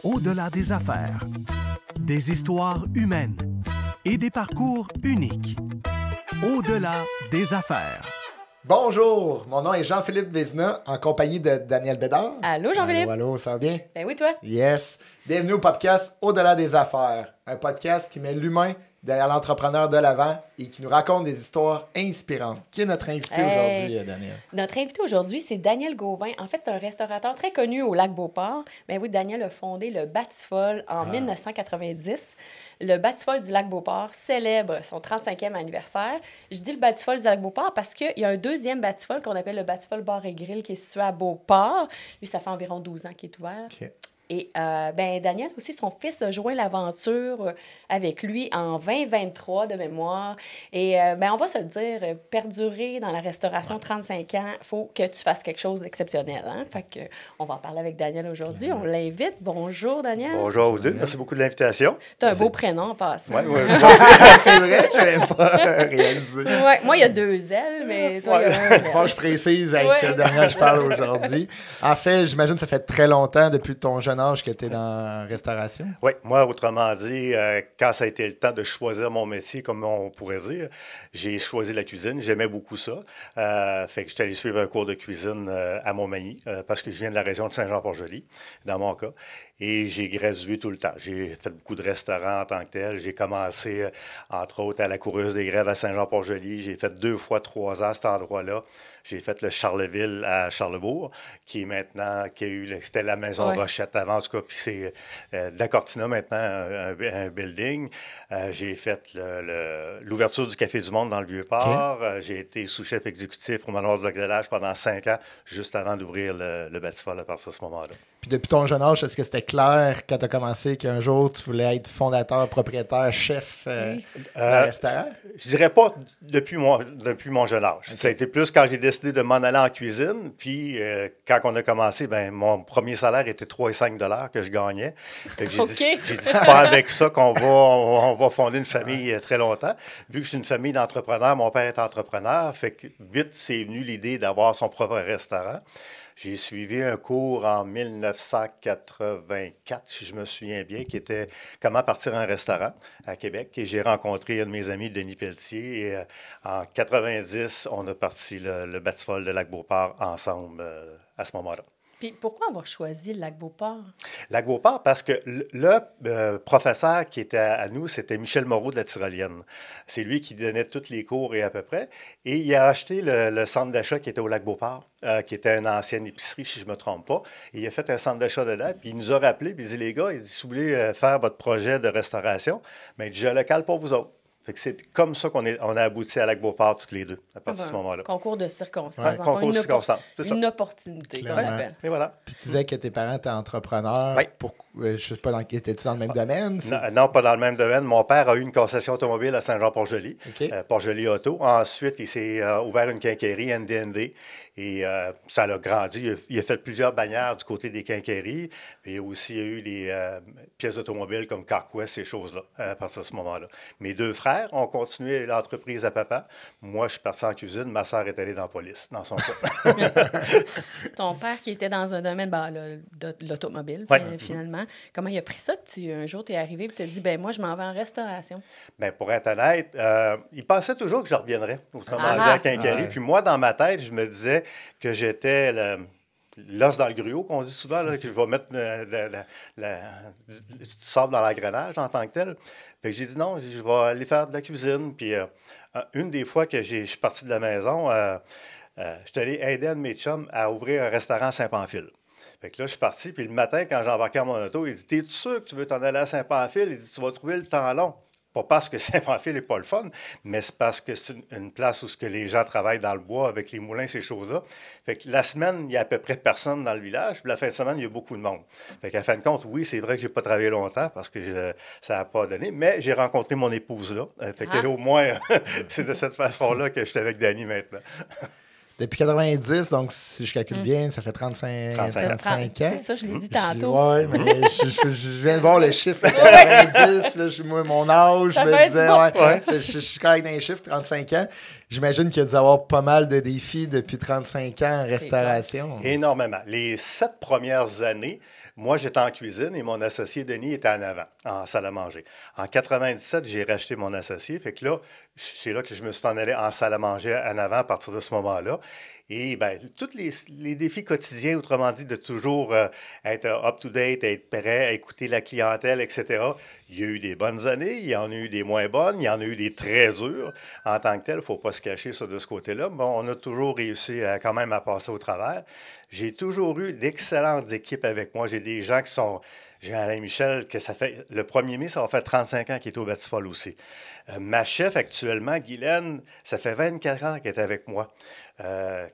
Au-delà des affaires. Des histoires humaines et des parcours uniques. Au-delà des affaires. Bonjour, mon nom est Jean-Philippe Vézina, en compagnie de Daniel Bédard. Allô, Jean-Philippe? Allô, ça va bien? Ben oui, toi? Yes. Bienvenue au podcast Au-delà des affaires, un podcast qui met l'humain derrière l'entrepreneur de l'avant et qui nous raconte des histoires inspirantes. Qui est notre invité aujourd'hui, Daniel? Notre invité aujourd'hui, c'est Daniel Gauvin. En fait, c'est un restaurateur très connu au Lac-Beauport. Ben oui, Daniel a fondé le Batifol en 1990. Le Batifol du Lac-Beauport célèbre son 35e anniversaire. Je dis le Batifol du Lac-Beauport parce qu'il y a un deuxième Batifol qu'on appelle le Batifol Bar et Grill qui est situé à Beauport. Lui, ça fait environ 12 ans qu'il est ouvert. OK. Et Daniel aussi, son fils a joint l'aventure avec lui en 2023 de mémoire. Et on va se dire, perdurer dans la restauration 35 ans, il faut que tu fasses quelque chose d'exceptionnel. Hein? Fait que, on va en parler avec Daniel aujourd'hui. On l'invite. Bonjour, Daniel. Bonjour à vous deux. Merci beaucoup de l'invitation. Tu as un beau prénom en passant. Oui, C'est vrai, je n'avais pas réalisé. Ouais, moi, il y a 2 ailes, mais toi, il y a un Faut que je précise avec Daniel, je parle aujourd'hui. En fait, j'imagine que ça fait très longtemps, depuis ton jeune âge, que tu es dans la restauration. Oui, moi, autrement dit, quand ça a été le temps de choisir mon métier, comme on pourrait dire, j'ai choisi la cuisine. J'aimais beaucoup ça. Fait que j'étais allé suivre un cours de cuisine à Montmagny, parce que je viens de la région de Saint-Jean-Port-Joli, dans mon cas. Et j'ai gradué tout le temps. J'ai fait beaucoup de restaurants en tant que tel. J'ai commencé, entre autres, à la Coureuse des Grèves à Saint-Jean-Port-Joli. J'ai fait 2 fois 3 ans à cet endroit-là. J'ai fait le Charleville à Charlebourg, qui est maintenant, c'était la Maison Rochette avant, en tout cas, puis c'est de la Cortina maintenant, un building. J'ai fait l'ouverture du Café du Monde dans le Vieux-Port. Okay. J'ai été sous-chef exécutif au Manoir de Lac-de-Lage pendant 5 ans, juste avant d'ouvrir le Batifol à partir de ce moment-là. Puis depuis ton jeune âge, est-ce que c'était clair quand tu as commencé qu'un jour tu voulais être fondateur, propriétaire, chef d'un restaurant? Je dirais pas depuis mon jeune âge. Okay. Ça a été plus quand j'ai décidé de m'en aller en cuisine. Puis quand on a commencé, mon premier salaire était 3,5 $ que je gagnais. J'ai dit, c'est pas avec ça on va fonder une famille très longtemps. Vu que je suis une famille d'entrepreneurs, mon père est entrepreneur. Fait que vite, c'est venu l'idée d'avoir son propre restaurant. J'ai suivi un cours en 1984, si je me souviens bien, qui était « Comment partir un restaurant » à Québec. Et j'ai rencontré un de mes amis, Denis Pelletier. Et en 90, on a parti le Batifol de Lac-Beauport ensemble à ce moment-là. Puis pourquoi avoir choisi le Lac-Beauport? Lac-Beauport, parce que le professeur qui était à nous, c'était Michel Moreau de la Tyrolienne. C'est lui qui donnait tous les cours et à peu près. Et il a acheté le centre d'achat qui était au Lac-Beauport, qui était une ancienne épicerie, si je ne me trompe pas. Et il a fait un centre d'achat dedans. Puis il nous a rappelé, puis il dit, les gars, si vous voulez faire votre projet de restauration, bien, j'ai un local pour vous autres. Fait que c'est comme ça qu'on a abouti à Lac-Beauport toutes les deux, à partir de ce moment-là. Concours de circonstances. Concours de circonstances, c'est ça. Une opportunité, comme on l'appelle. Et voilà. Puis tu disais que tes parents étaient entrepreneurs. Oui. Je ne sais pas, étais-tu dans le même domaine? Non, pas dans le même domaine. Mon père a eu une concession automobile à Saint-Jean-Port-Joli, Port-Joli Auto. Ensuite, il s'est ouvert une quincaillerie, NDND, et ça l'a grandi. Il a fait plusieurs bannières du côté des quincailleries. Puis il y a aussi eu des pièces automobiles comme CarQuest, ces choses-là, à partir de ce moment-là. Mes 2 frères ont continué l'entreprise à papa. Moi, je suis parti en cuisine. Ma sœur est allée dans la police, dans son cas. Ton père qui était dans un domaine de l'automobile, finalement. Comment il a pris ça que un jour, tu es arrivé et tu t'es dit, moi, je m'en vais en restauration? Bien, pour être honnête, il pensait toujours que je reviendrais, autrement dit, à quincaillerie. Puis moi, dans ma tête, je me disais que j'étais l'os dans le gruau, qu'on dit souvent, là, que je vais mettre du sable dans l'engrenage en tant que tel. Fait que j'ai dit non, je vais aller faire de la cuisine. Puis une des fois que je suis parti de la maison, je suis allé aider un de mes chums à ouvrir un restaurant à Saint-Pamphile. Fait que là, je suis parti, puis le matin, quand j'ai embarqué à mon auto, il dit « T'es sûr que tu veux t'en aller à Saint-Pamphile? » Il dit « Tu vas trouver le temps long. » Pas parce que Saint-Pamphile n'est pas le fun, mais c'est parce que c'est une place où les gens travaillent dans le bois avec les moulins, ces choses-là. Fait que la semaine, il y a à peu près personne dans le village, puis la fin de semaine, il y a beaucoup de monde. Fait qu'à fin de compte, oui, c'est vrai que je n'ai pas travaillé longtemps parce que ça n'a pas donné, mais j'ai rencontré mon épouse là. Fait que au moins, c'est de cette façon-là que je suis avec Dani maintenant. Depuis 90, donc si je calcule bien, ça fait 35 ans. C'est ça, je l'ai dit tantôt. Oui, mais je viens de voir le chiffre 90, là, moi, mon âge, ça je me disais, je suis correct dans les chiffres, 35 ans. J'imagine qu'il y a dû avoir pas mal de défis depuis 35 ans en restauration. Énormément. Les 7 premières années, Moi, j'étais en cuisine et mon associé Denis était en avant, en salle à manger. En 97, j'ai racheté mon associé. Fait que là, c'est là que je me suis en allé en salle à manger en avant à partir de ce moment-là. Et bien, tous les défis quotidiens, autrement dit, de toujours être up-to-date, être prêt, écouter la clientèle, etc. Il y a eu des bonnes années, il y en a eu des moins bonnes, il y en a eu des très dures. En tant que tel, il ne faut pas se cacher ça de ce côté-là. Mais on a toujours réussi quand même à passer au travers. J'ai toujours eu d'excellentes équipes avec moi. J'ai des gens qui sont... J'ai Alain Michel, que ça fait le 1er mai, ça va faire 35 ans qu'il est au Batifol aussi. Ma chef actuellement, Guylaine, ça fait 24 ans qu'elle est avec moi.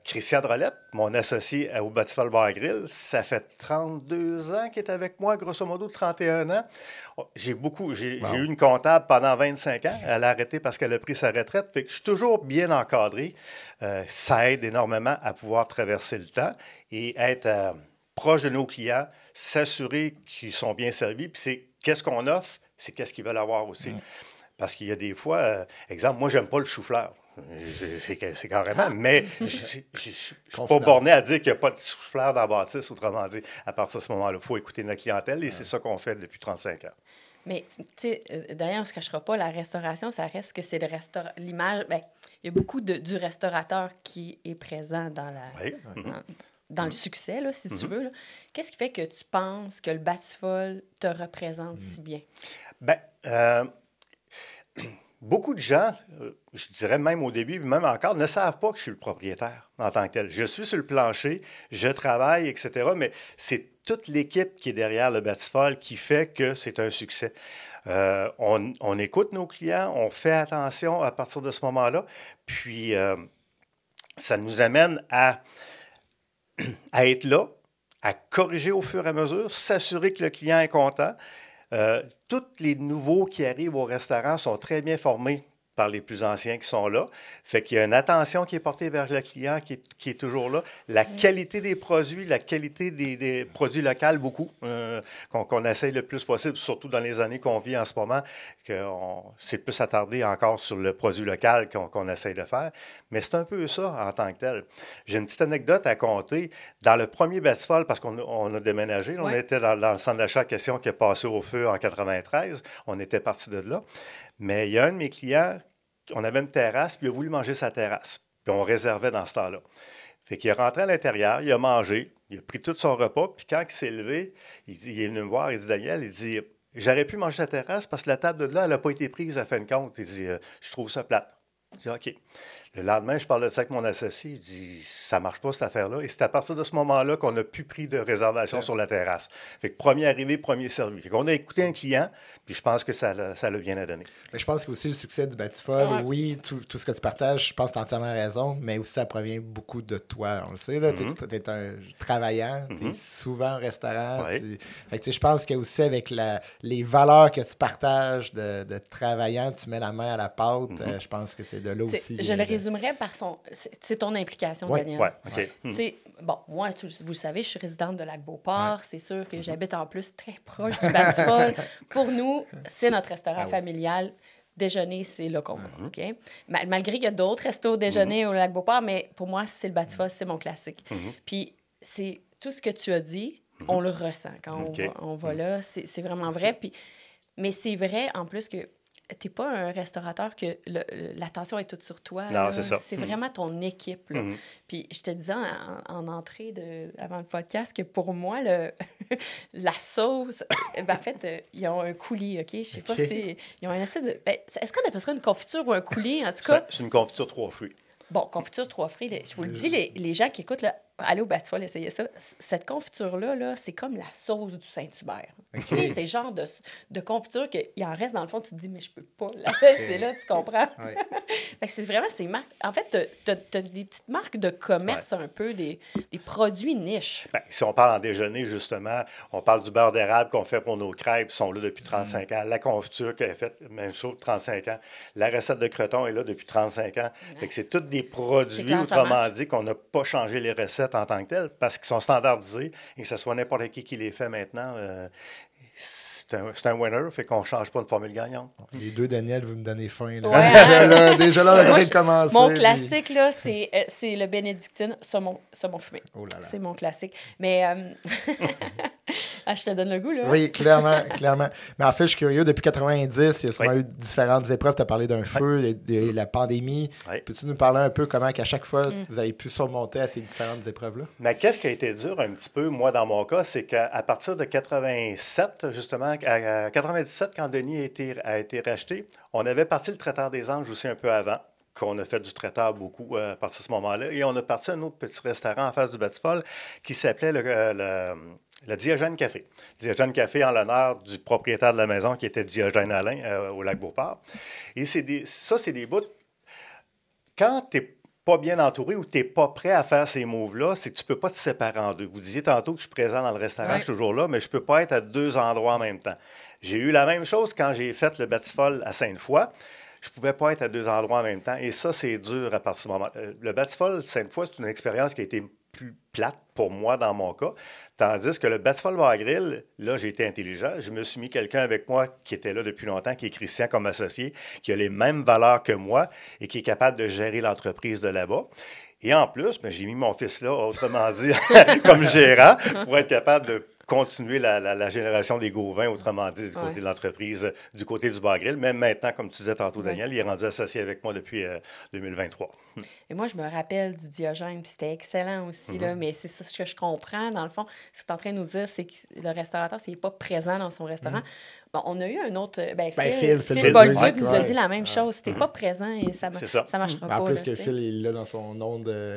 Christian Drolette, mon associé au Batifol Bar Grill, ça fait 32 ans qu'il est avec moi, grosso modo 31 ans. J'ai eu une comptable pendant 25 ans. Elle a arrêté parce qu'elle a pris sa retraite. Fait que je suis toujours bien encadré. Ça aide énormément à pouvoir traverser le temps et être proche de nos clients, s'assurer qu'ils sont bien servis. Puis c'est qu'est-ce qu'on offre, c'est qu'est-ce qu'ils veulent avoir aussi. Parce qu'il y a des fois, exemple, moi, j'aime pas le chou-fleur. C'est carrément, mais je ne suis pas borné à dire qu'il n'y a pas de chou-fleur dans la bâtisse, autrement dit. À partir de ce moment-là, il faut écouter notre clientèle et c'est ça qu'on fait depuis 35 ans. Mais, tu sais, d'ailleurs, on ne se cachera pas, la restauration, ça reste que c'est l'image. Bien, il y a beaucoup du restaurateur qui est présent dans dans le succès, là, si tu veux. Qu'est-ce qui fait que tu penses que le Batifol te représente si bien? Bien, beaucoup de gens, je dirais même au début, même encore, ne savent pas que je suis le propriétaire en tant que tel. Je suis sur le plancher, je travaille, etc., mais c'est toute l'équipe qui est derrière le Batifol qui fait que c'est un succès. On écoute nos clients, on fait attention à partir de ce moment-là, puis ça nous amène à être là, à corriger au fur et à mesure, s'assurer que le client est content. Tous les nouveaux qui arrivent au restaurant sont très bien formés par les plus anciens qui sont là. Fait qu'il y a une attention qui est portée vers le client qui est toujours là. La qualité des produits, la qualité des produits locaux, beaucoup, qu'on essaye le plus possible, surtout dans les années qu'on vit en ce moment, c'est plus attardé encore sur le produit local qu'on essaye de faire. Mais c'est un peu ça en tant que tel. J'ai une petite anecdote à conter. Dans le premier Batifol, parce qu'on a déménagé, on était dans le centre d'achat question qui est passé au feu en 93. On était parti de là. Mais il y a un de mes clients, on avait une terrasse, puis il a voulu manger sa terrasse. Puis on réservait dans ce temps-là. Fait qu'il est rentré à l'intérieur, il a mangé, il a pris tout son repas, puis quand il s'est levé, il est venu me voir, il dit « Daniel, il dit, j'aurais pu manger sa terrasse parce que la table de là, elle n'a pas été prise à fin de compte. » Il dit « Je trouve ça plate. » Je dis « OK. » Le lendemain, je parle de ça avec mon associé. Il dit « Ça ne marche pas, cette affaire-là. » Et c'est à partir de ce moment-là qu'on n'a plus pris de réservation sur la terrasse. Fait que premier arrivé, premier servi. Fait qu'on a écouté un client, puis je pense que ça l'a bien à donner. Mais je pense qu'aussi le succès du Batifol, oui, tout ce que tu partages, je pense que tu as entièrement raison, mais aussi ça provient beaucoup de toi. On le sait, là, tu es un travaillant, tu es souvent au restaurant. Fait que je pense que aussi avec les valeurs que tu partages de travaillant, tu mets la main à la pâte, je pense que c'est de là aussi. Je le résumerais par c'est ton implication, Daniel. Oui, OK. Bon, moi, vous le savez, je suis résidente de Lac-Beauport. C'est sûr que j'habite en plus très proche du Batifol. Pour nous, c'est notre restaurant familial. Déjeuner, c'est là qu'on va. OK? Malgré qu'il y a d'autres restos déjeuner au Lac-Beauport, mais pour moi, c'est le Batifol, c'est mon classique. Puis, c'est tout ce que tu as dit, on le ressent quand on va là. C'est vraiment vrai. Puis, mais c'est vrai, en plus, que tu n'es pas un restaurateur que l'attention est toute sur toi. Non, c'est ça. C'est vraiment ton équipe. Là. Puis je te disais en entrée avant le podcast que pour moi, la sauce, en fait, ils ont un coulis, OK? Je sais pas si... Ils ont une espèce de... est-ce qu'on appelle ça une confiture ou un coulis? En tout cas... C'est une confiture 3 fruits. Bon, confiture 3 fruits, je vous le dis, les gens qui écoutent, là, allez au Batifol, essayez ça. Cette confiture-là, c'est comme la sauce du Saint-Hubert. Tu sais, c'est le genre de confiture qu'il en reste dans le fond, tu te dis, mais je peux pas la laisser là, tu comprends? Fait que c'est vraiment ces marques. En fait, t'as des petites marques de commerce un peu, des produits niches. Bien, si on parle en déjeuner, justement, on parle du beurre d'érable qu'on fait pour nos crêpes, ils sont là depuis 35 ans. La confiture qu'elle a faite, même chose, 35 ans. La recette de croton est là depuis 35 ans. Fait que c'est tous des produits, autrement dit, qu'on n'a pas changé les recettes en tant que telles parce qu'ils sont standardisés et que ce soit n'importe qui les fait maintenant, c'est un winner, fait qu'on ne change pas une formule gagnante. Les deux, Daniel, vous me donnez faim. Là. Déjà là, on vient de commencer. Mon classique, là, c'est le bénédictine saumon fumé. Oh là là. C'est mon classique. Mais Ah, je te donne le goût, là. Oui, clairement, clairement. Mais en fait, je suis curieux. Depuis 90, il y a souvent eu différentes épreuves. Tu as parlé d'un feu, de la pandémie. Peux-tu nous parler un peu comment qu'à chaque fois, vous avez pu surmonter à ces différentes épreuves-là? Mais qu'est-ce qui a été dur un petit peu, moi, dans mon cas, c'est qu'à partir de 87, justement, à 97, quand Denis a été racheté, on avait parti le Traiteur des Anges aussi un peu avant, qu'on a fait du traiteur beaucoup à partir de ce moment-là. Et on a parti un autre petit restaurant en face du Batifolle qui s'appelait le Diogène Café. Diogène Café en l'honneur du propriétaire de la maison qui était Diogène Alain au Lac-Beauport. Et c'est des bouts. Quand tu n'es pas bien entouré ou tu n'es pas prêt à faire ces moves-là, c'est que tu ne peux pas te séparer en deux. Vous disiez tantôt que je suis présent dans le restaurant, je suis toujours là, mais je ne peux pas être à deux endroits en même temps. J'ai eu la même chose quand j'ai fait le Batifolle à Sainte-Foy. Je ne pouvais pas être à deux endroits en même temps. Et ça, c'est dur à partir du moment. Le Batifolle Sainte-Foy, c'est une expérience qui a été plus plate pour moi dans mon cas. Tandis que le Batifolle Bar Grill, là, j'ai été intelligent. Je me suis mis quelqu'un avec moi qui était là depuis longtemps, qui est Christian comme associé, qui a les mêmes valeurs que moi et qui est capable de gérer l'entreprise de là-bas. Et en plus, j'ai mis mon fils là, autrement dit, comme gérant, pour être capable de continuer la génération des Gauvin, autrement dit, du côté de l'entreprise, du côté du Bar Grill. Même maintenant, comme tu disais tantôt, Daniel, il est rendu associé avec moi depuis 2023. Et moi, je me rappelle du Diogène, puis c'était excellent aussi, là, mais c'est ça ce que je comprends, dans le fond. Ce que tu es en train de nous dire, c'est que le restaurateur, s'il n'est pas présent dans son restaurant, bon, on a eu un autre... Phil Bolduc nous a dit la même chose. Si tu n'es pas présent, ça ne marchera pas. En plus là, que Phil, il l'a dans son nom de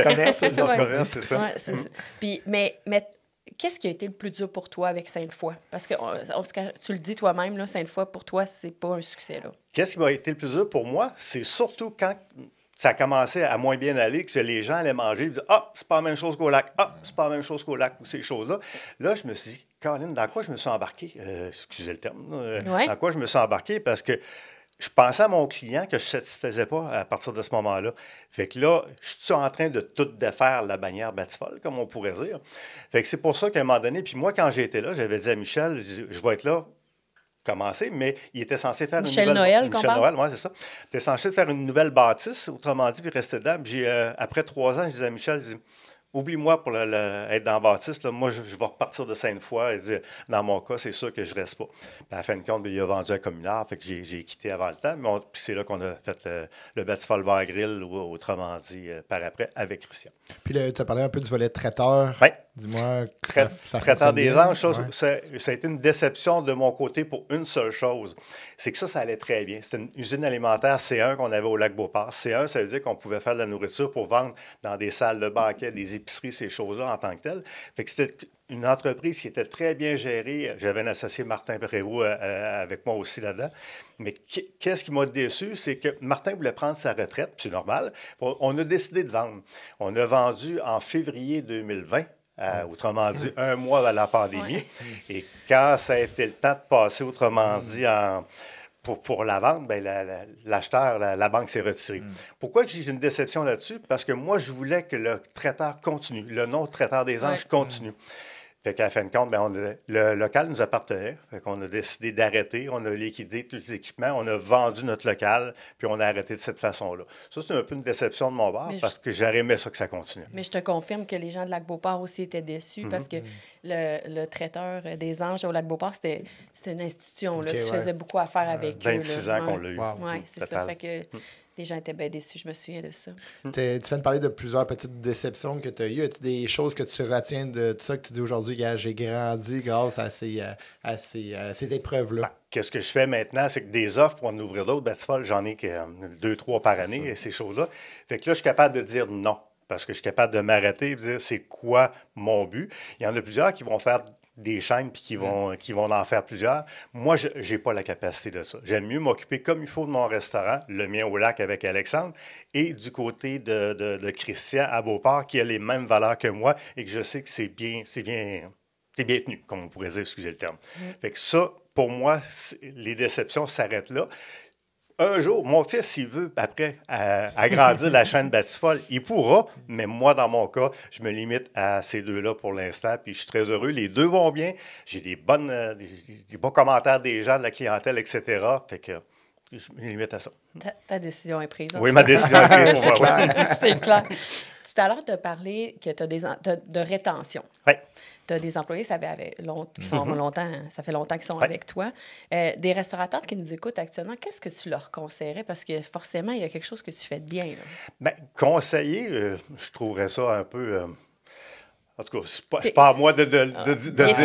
commerce, c'est ça. Puis, mais qu'est-ce qui a été le plus dur pour toi avec Sainte-Foy? Parce que tu le dis toi-même, là, Sainte-Foy, pour toi, c'est pas un succès, là. Qu'est-ce qui m'a été le plus dur pour moi? C'est surtout quand ça a commencé à moins bien aller, que les gens allaient manger, ils disaient « Ah, c'est pas la même chose qu'au lac. Ah, c'est pas la même chose qu'au lac. » ou ces choses-là. Là, je me suis dit, Caroline, dans quoi je me suis embarqué? Excusez le terme. Dans quoi je me suis embarqué? Parce que je pensais à mon client que je ne satisfaisais pas à partir de ce moment-là. Fait que là, je suis en train de tout défaire la bannière Batifolle, comme on pourrait dire. Fait que c'est pour ça qu'à un moment donné, puis moi, quand j'étais là, j'avais dit à Michel, je vais être là, commencer, mais il était censé faire Michel une nouvelle... Noël, Michel Noël, oui, c'est ça. Il était censé faire une nouvelle bâtisse, autrement dit, puis rester dedans. Puis après 3 ans, je disais à Michel, oublie-moi pour être dans la bâtisse. Là, moi, je vais repartir de Sainte-Foy. Dans mon cas, c'est sûr que je ne reste pas. Puis à la fin de compte, il a vendu un communard, fait que j'ai quitté avant le temps. Puis c'est là qu'on a fait le Batifolle Bar Grill, ou autrement dit, par après, avec Christian. Puis tu as parlé un peu du volet traiteur. Oui. Dis-moi, ça Traiteur des Anges, ouais. ça a été une déception de mon côté pour une seule chose. C'est que ça allait très bien. C'était une usine alimentaire C1 qu'on avait au Lac-Beauport. C1, ça veut dire qu'on pouvait faire de la nourriture pour vendre dans des salles de banquet, des épiceries, ces choses-là en tant que telles. Fait que c'était une entreprise qui était très bien gérée. J'avais un associé, Martin Prévost, avec moi aussi là-dedans. Mais qu'est-ce qui m'a déçu, c'est que Martin voulait prendre sa retraite, puis c'est normal. On a décidé de vendre. On a vendu en février 2020. Autrement dit, 1 mois avant la pandémie. Ouais. Et quand ça a été le temps de passer, autrement dit, pour la vente, l'acheteur, la banque s'est retirée. Pourquoi j'ai une déception là-dessus? Parce que moi, je voulais que le traiteur continue, le nom de Traiteur des Anges continue. Fait qu'à la fin de compte, le local nous appartenait. Fait qu'on a décidé d'arrêter. On a liquidé tous les équipements. On a vendu notre local, puis on a arrêté de cette façon-là. Ça, c'est un peu une déception de mon bord parce que j'aurais aimé ça que ça continue. Mais je te confirme que les gens de Lac-Beauport aussi étaient déçus parce que le traiteur des Anges au Lac-Beauport, c'était une institution. Là. Tu faisais beaucoup affaire avec 26 eux. ans qu'on l'a eu. Oui, c'est ça. Fait que... Les gens étaient bien déçus, je me souviens de ça. Tu viens de parler de plusieurs petites déceptions que tu as eues. As-tu des choses que tu retiens de tout ça que tu dis aujourd'hui, j'ai grandi grâce à ces épreuves-là? Qu'est-ce que je fais maintenant, c'est que des offres pour en ouvrir d'autres, Batifolle, j'en ai 2-3 par année, et ces choses-là. Fait que là, je suis capable de dire non, parce que je suis capable de m'arrêter et de dire c'est quoi mon but. Il y en a plusieurs qui vont faire des chaînes puis qui vont en faire plusieurs. Moi, je n'ai pas la capacité de ça. J'aime mieux m'occuper comme il faut de mon restaurant, le mien au lac avec Alexandre, et du côté de Christian à Beauport, qui a les mêmes valeurs que moi et que je sais que c'est bien tenu, comme on pourrait dire, excusez le terme. Fait que ça, pour moi, les déceptions s'arrêtent là. Un jour, mon fils, s'il veut, après, agrandir la chaîne Batifolle, il pourra, mais moi, dans mon cas, je me limite à ces deux-là pour l'instant, puis je suis très heureux. Les deux vont bien. J'ai des bons commentaires des gens, de la clientèle, etc. Fait que je me limite à ça. Ta décision est prise. Oui, ma décision est prise. C'est clair. C'est clair. Tout à l'heure, tu as parlé que tu as de rétention. Oui. Tu as des employés, ça fait longtemps qu'ils sont avec toi. Des restaurateurs qui nous écoutent actuellement, qu'est-ce que tu leur conseillerais? Parce que forcément, il y a quelque chose que tu fais de bien. Bien, conseiller, je trouverais ça un peu... En tout cas, c'est pas à moi de dire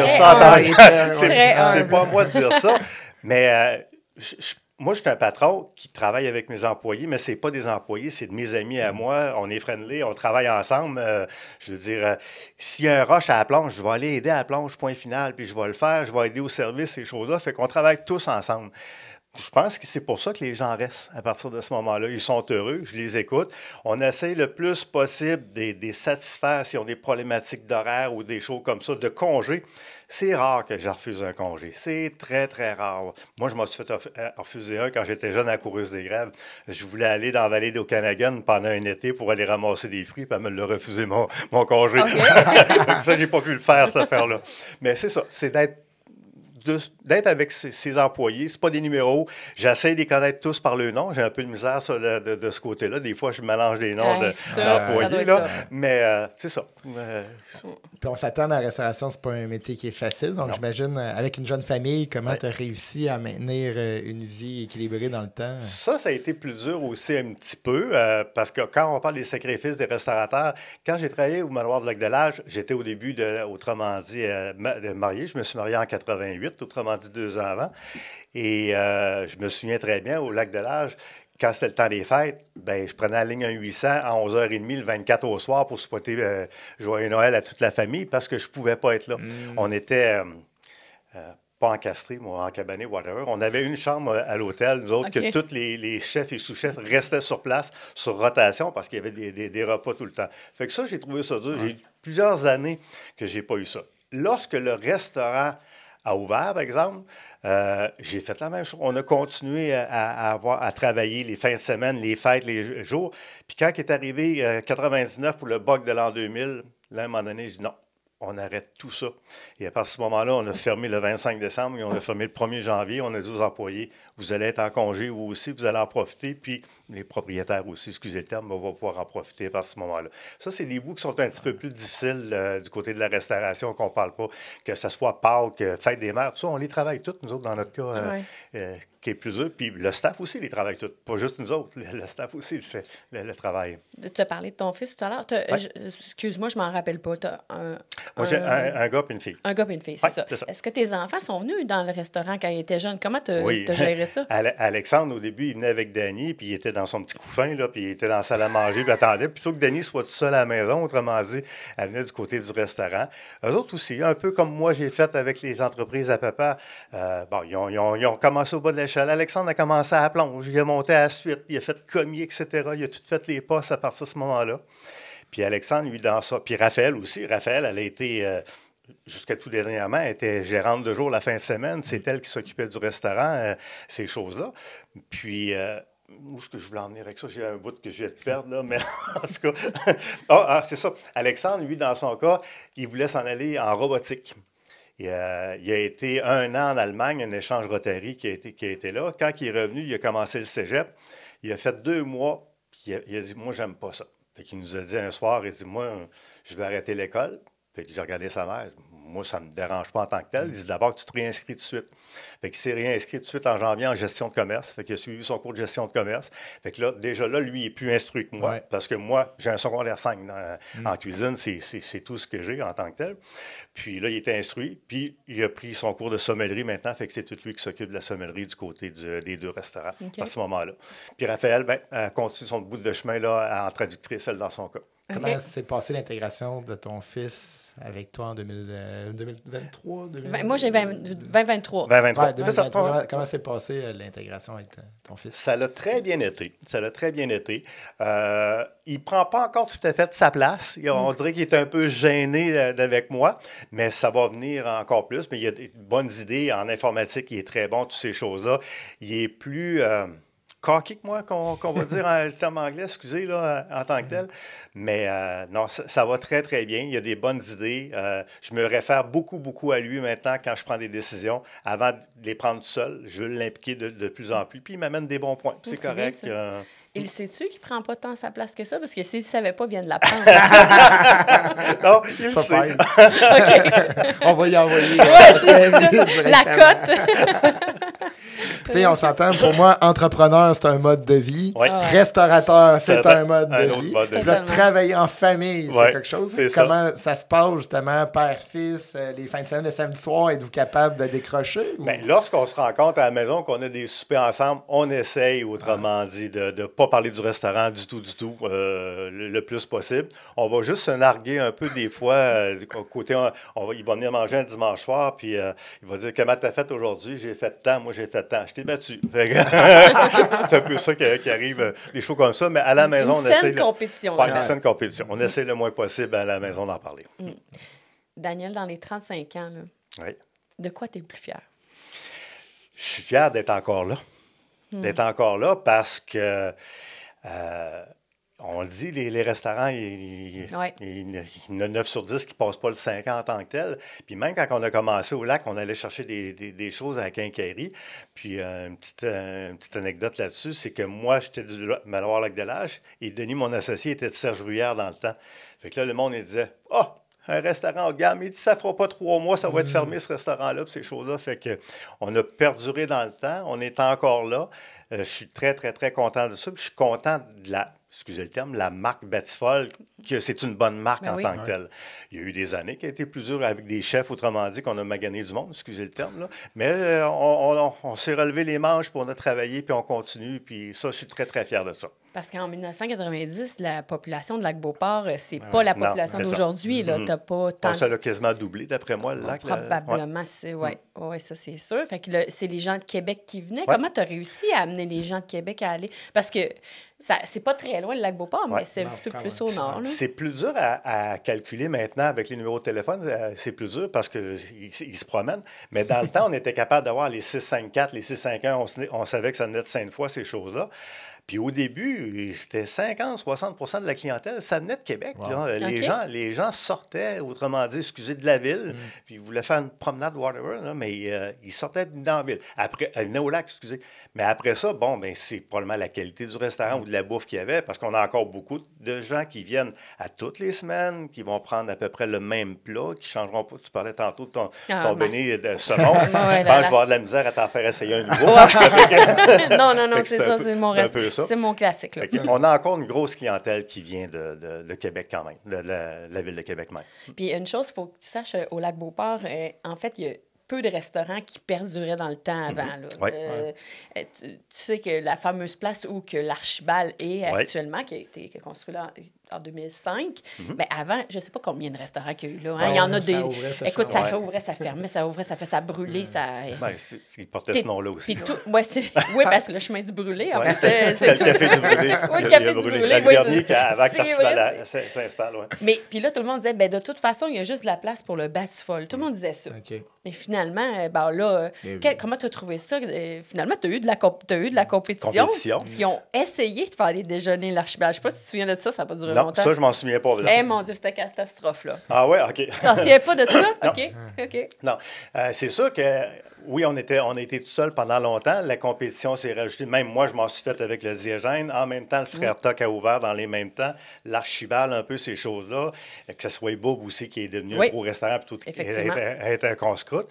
ça. C'est pas à moi de dire ça. Mais moi, je suis un patron qui travaille avec mes employés, mais ce n'est pas des employés, c'est de mes amis à moi. On est friendly, on travaille ensemble. Je veux dire, s'il y a un rush à la planche, je vais aller aider à la planche, point final, puis je vais le faire, je vais aider au service, ces choses-là. Fait qu'on travaille tous ensemble. Je pense que c'est pour ça que les gens restent à partir de ce moment-là. Ils sont heureux, je les écoute. On essaye le plus possible de les satisfaire s'ils ont des problématiques d'horaire ou des choses comme ça, de congés. C'est rare que je refuse un congé. C'est très, très rare. Moi, je m'en suis fait refuser un quand j'étais jeune à la coureuse des Grèves. Je voulais aller dans la vallée d'Okanagan pendant un été pour aller ramasser des fruits, puis elle me l'a refusé mon congé. Okay. Ça, j'ai pas pu le faire, cette affaire-là. Mais c'est ça, c'est d'être avec ses employés. C'est pas des numéros. J'essaie de les connaître tous par le nom. J'ai un peu de misère de ce côté-là. Des fois, je mélange les noms d'employés. Mais c'est ça. Puis on s'attend à la restauration, c'est pas un métier qui est facile. Donc, j'imagine, avec une jeune famille, comment tu as réussi à maintenir une vie équilibrée dans le temps? Ça a été plus dur aussi un petit peu, parce que quand on parle des sacrifices des restaurateurs, quand j'ai travaillé au Manoir de Lac-de-L'Âge, j'étais au début, autrement dit, marié. Je me suis marié en 88. Autrement dit 2 ans avant. Et je me souviens très bien, au Lac-de-L'Âge, quand c'était le temps des fêtes, je prenais la ligne 800 à 11h30 le 24 au soir pour souhaiter Joyeux Noël à toute la famille parce que je ne pouvais pas être là. On était pas encastrés, moi, encabanés, whatever. On avait une chambre à l'hôtel, nous autres, que tous les chefs et sous-chefs restaient sur place, sur rotation, parce qu'il y avait des repas tout le temps. Fait que ça, j'ai trouvé ça dur. J'ai eu plusieurs années que je n'ai pas eu ça. Lorsque le restaurant a ouvert, par exemple, j'ai fait la même chose. On a continué à travailler les fins de semaine, les fêtes, les jours. Puis quand est arrivé 99 pour le bug de l'an 2000, là, à un moment donné, j'ai dit non, on arrête tout ça. Et à partir de ce moment-là, on a fermé le 25 décembre et on a fermé le 1er janvier. On a dit aux employés, vous allez être en congé, vous aussi, vous allez en profiter. Puis les propriétaires aussi, excusez le terme, vont pouvoir en profiter à partir de ce moment-là. Ça, c'est des bouts qui sont un petit peu plus difficiles du côté de la restauration, qu'on ne parle pas, que ce soit Pâques, Fête des Mères, tout ça, on les travaille toutes, nous autres, dans notre cas, qui est plus dur. Puis le staff aussi les travaille toutes, pas juste nous autres. Le staff aussi le fait, le travail. Tu as parlé de ton fils tout à l'heure. Excuse-moi, je ne m'en rappelle pas. Moi, j'ai un gars et une fille. Un gars et une fille, c'est ça. Est-ce que tes enfants sont venus dans le restaurant quand ils étaient jeunes? Comment tu as géré ça? Alexandre, au début, il venait avec Danny, puis il était dans son petit couffin, là, puis il était dans la salle à manger, puis attendait. Plutôt que Danny soit tout seul à la maison, autrement dit, elle venait du côté du restaurant. Eux autres aussi, un peu comme moi, j'ai fait avec les entreprises à papa. Ils ont commencé au bas de l'échelle. Alexandre a commencé à la plonge, il a monté à la suite, il a fait commis, etc. Il a tout fait les postes à partir de ce moment-là. Puis Alexandre, lui, dans ça. Puis Raphaël aussi. Raphaël, elle a été, jusqu'à tout dernièrement, elle était gérante de jour la fin de semaine. C'est elle qui s'occupait du restaurant, ces choses-là. Puis, où est-ce que je voulais en venir avec ça? J'ai un bout que je viens de perdre, là, mais en tout cas, c'est ça. Alexandre, lui, dans son cas, il voulait s'en aller en robotique. Il a été 1 an en Allemagne, un échange Rotary qui a été là. Quand il est revenu, il a commencé le cégep. Il a fait 2 mois, puis il a dit, moi, j'aime pas ça. Fait qu'il nous a dit un soir, il dit, moi, je vais arrêter l'école. Fait que j'ai regardé sa mère. Moi, ça ne me dérange pas en tant que tel. Il dit d'abord que tu te réinscris tout de suite. Fait qu'il s'est réinscrit tout de suite en janvier en gestion de commerce. Fait qu'il a suivi son cours de gestion de commerce. Fait que là, déjà là, lui, il est plus instruit que moi. Parce que moi, j'ai un secondaire 5 en cuisine. C'est tout ce que j'ai en tant que tel. Puis là, il était instruit. Puis il a pris son cours de sommellerie maintenant. Fait que c'est tout lui qui s'occupe de la sommellerie du côté des 2 restaurants à ce moment-là. Puis Raphaël, a continué son bout de chemin là, en traductrice, elle, dans son cas. Comment s'est passée l'intégration de ton fils avec toi en 2023? Moi, j'ai 2023. 2023. Comment s'est passée l'intégration avec ton fils? Ça l'a très bien été. Il ne prend pas encore tout à fait sa place. On dirait qu'il est un peu gêné avec moi, mais ça va venir encore plus. Mais il a de bonnes idées en informatique. Il est très bon, toutes ces choses-là. Il est plus... cocky que moi, qu'on va dire le terme anglais, excusez, là, en tant que tel. Mais non, ça va très, très bien. Il y a des bonnes idées. Je me réfère beaucoup, beaucoup à lui maintenant quand je prends des décisions. Avant de les prendre tout seul, je veux l'impliquer de plus en plus. Puis il m'amène des bons points. Puis c'est correct. Il sait-tu qu'il ne prend pas tant sa place que ça? Parce que s'il ne savait pas, il vient de l'apprendre. Non, il le sait. On va y envoyer. Oui, c'est ça. La cote. Tu sais, on s'entend, pour moi, entrepreneur, c'est un mode de vie. Ouais. Restaurateur, c'est un mode de vie. Mode de vie. Puis là, travailler en famille, c'est quelque chose. C'est Comment ça se passe, justement, père-fils, les fins de semaine, le samedi soir, êtes-vous capable de décrocher? Bien, lorsqu'on se rencontre à la maison, qu'on a des soupers ensemble, on essaye, autrement dit, de ne pas parler du restaurant du tout, le plus possible. On va juste se narguer un peu des fois. Côté, il va venir manger un dimanche soir, puis il va dire « Comment t'as fait aujourd'hui? » J'ai fait tant, moi j'ai fait tant. Je t'ai battu. C'est un peu ça qui arrive, des choses comme ça. Mais à la maison, on essaie... Une compétition. Une saine compétition. On essaie le moins possible à la maison d'en parler. Daniel, dans les 35 ans, là, de quoi tu es le plus fier? Je suis fier d'être encore là. D'être encore là parce que, on le dit, les restaurants, il y en a 9 sur 10 qui ne passent pas le 5 ans en tant que tel. Puis même quand on a commencé au lac, on allait chercher des choses à la quincaillerie. Puis une petite anecdote là-dessus, c'est que moi, j'étais du Manoir-Lac-de-Lage et Denis, mon associé, était de Serge Bruyère dans le temps. Fait que là, le monde, il disait « Ah! Un restaurant haut de gamme. Il dit, ça ne fera pas 3 mois, ça va être fermé, ce restaurant-là, puis ces choses-là. Fait qu'on a perduré dans le temps. On est encore là. Je suis très, très, très content de ça. Puis je suis content de excusez le terme, la marque Batifol, que c'est une bonne marque tant que telle. Il y a eu des années qui ont été plus dures avec des chefs, autrement dit, qu'on a magané du monde, excusez le terme, là. Mais on s'est relevé les manches, puis on a travaillé, puis on continue. Puis ça, je suis très, très fier de ça. Parce qu'en 1990, la population de Lac-Beauport, c'est pas la population d'aujourd'hui. T'as pas tant... Ça l'a quasiment doublé, d'après moi, le lac. Probablement, ouais, ça, c'est sûr. Fait que c'est les gens de Québec qui venaient. Comment tu as réussi à amener les gens de Québec à aller? Parce que c'est pas très loin, le Lac-Beauport, mais c'est un petit peu plus au nord. Là. C'est plus dur à calculer maintenant avec les numéros de téléphone. C'est plus dur parce qu'ils se promènent. Mais dans le temps, on était capable d'avoir les 654, les 651. On savait que ça venait de Sainte-Foy, ces choses-là. Puis au début, c'était 50-60% de la clientèle, ça venait de Québec. Wow. Là. Les gens sortaient, autrement dit, de la ville, puis ils voulaient faire une promenade, whatever, là, mais ils sortaient dans la ville. Après, ils venaient au lac, Mais après ça, c'est probablement la qualité du restaurant ou de la bouffe qu'il y avait, parce qu'on a encore beaucoup de gens qui viennent à toutes les semaines, qui vont prendre à peu près le même plat, qui ne changeront pas. Tu parlais tantôt de ton béni de saumon. Je pense que je vais avoir de la misère à t'en faire essayer un nouveau. non, c'est ça, c'est mon reste. C'est mon classique. Là. On a encore une grosse clientèle qui vient de Québec quand même, de la ville de Québec même. Puis une chose, il faut que tu saches, au Lac-Beauport, en fait, il y a peu de restaurants qui perduraient dans le temps avant. Là. Tu sais que la fameuse place où que l'Archibald est actuellement, qui a été construite là en 2005, mais avant, je ne sais pas combien de restaurants qu'il y a eu là. Hein? Il y en a des... Écoute, ça ouvrait, ça fermait, ça ouvrait, ça fait ça brûler, ça... Il portait ce nom-là aussi. Oui, parce que le chemin du brûlé, en fait, c'est le café du brûlé. Oui, le café du brûlé. Le dernier avant que l'Archibald s'installe. Mais puis là, tout le monde disait, de toute façon, il y a juste de la place pour le Batifol. Tout le monde disait ça. Mais finalement, comment tu as trouvé ça? Finalement, tu as eu de la compétition. Parce qu'ils ont essayé de faire des déjeuners l'Archibald. Je ne sais pas si tu te souviens de ça, ça n'a pas duré longtemps. Non, ça, je m'en souviens pas. Mon Dieu, c'était catastrophe, là. Ah ouais, OK. Tu t'en souviens pas de ça? Non. OK. Non. C'est sûr que, oui, on a été tout seul pendant longtemps. La compétition s'est rajoutée. Même moi, je m'en suis fait avec le Diégène. En même temps, le Frère Toc a ouvert dans les mêmes temps. L'Archibald, un peu ces choses-là. Que ce soit Bob aussi, qui est devenu un gros restaurant, puis tout est un casse-croûte.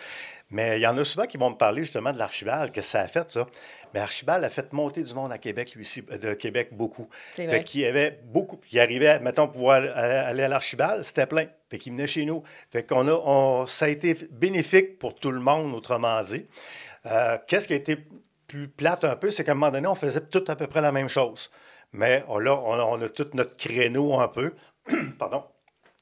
Mais il y en a souvent qui vont me parler justement de l'Archibald, que ça a fait, ça. Mais Archibald a fait monter du monde à Québec, lui aussi, de Québec, beaucoup. Fait qu'il y avait beaucoup. Il arrivait, mettons, pouvoir aller à l'Archibald, c'était plein. Fait qu'il venait chez nous. Fait ça a été bénéfique pour tout le monde, autrement dit. Qu'est-ce qui a été plus plate un peu, c'est qu'à un moment donné, on faisait tout à peu près la même chose. Mais là, on a tout notre créneau un peu. Pardon.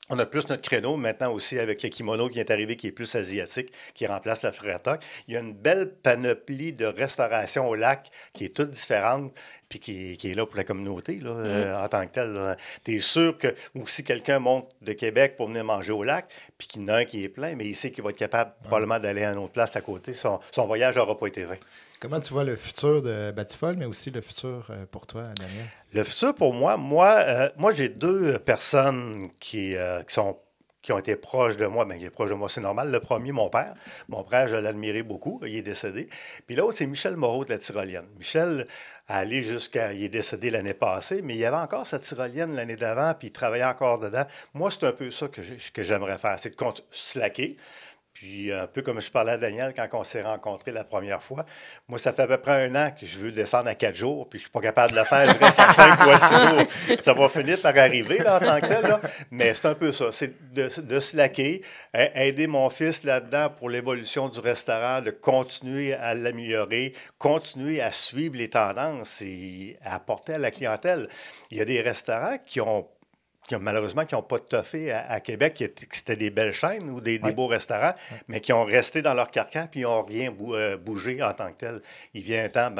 On a plus notre créneau maintenant aussi avec le kimono qui est arrivé, qui est plus asiatique, qui remplace le Frère Toc. Il y a une belle panoplie de restauration au lac qui est toute différente. puis qui est là pour la communauté là, en tant que tel. Tu es sûr que si quelqu'un monte de Québec pour venir manger au lac, puis qu'il y en a un qui est plein, mais il sait qu'il va être capable probablement d'aller à une autre place à côté. Son voyage n'aura pas été vain. Comment tu vois le futur de Batifol, mais aussi le futur pour toi, Daniel? Le futur pour moi, j'ai 2 personnes qui ont été proches de moi. Bien, qui est proche de moi, c'est normal. Le premier, mon père. Mon père, je l'admirais beaucoup. Il est décédé. Puis l'autre, c'est Michel Moreau de la Tyrolienne. Michel il est décédé l'année passée, mais il y avait encore sa Tyrolienne l'année d'avant, puis il travaillait encore dedans. Moi, c'est un peu ça que j'aimerais faire, c'est de slacker. Puis, un peu comme je parlais à Daniel quand on s'est rencontrés la première fois, moi, ça fait à peu près 1 an que je veux descendre à 4 jours, puis je ne suis pas capable de le faire, je reste à 5 ou à 6 jours. Ça va finir par arriver là, en tant que tel. Là. Mais c'est un peu ça, c'est de slacker, aider mon fils là-dedans pour l'évolution du restaurant, de continuer à l'améliorer, continuer à suivre les tendances et à apporter à la clientèle. Il y a des restaurants qui malheureusement, qui n'ont pas toffé à Québec, qui c'était des belles chaînes ou des beaux restaurants, mais qui ont resté dans leur carcan puis ils n'ont rien bougé en tant que tel. Il vient un temps,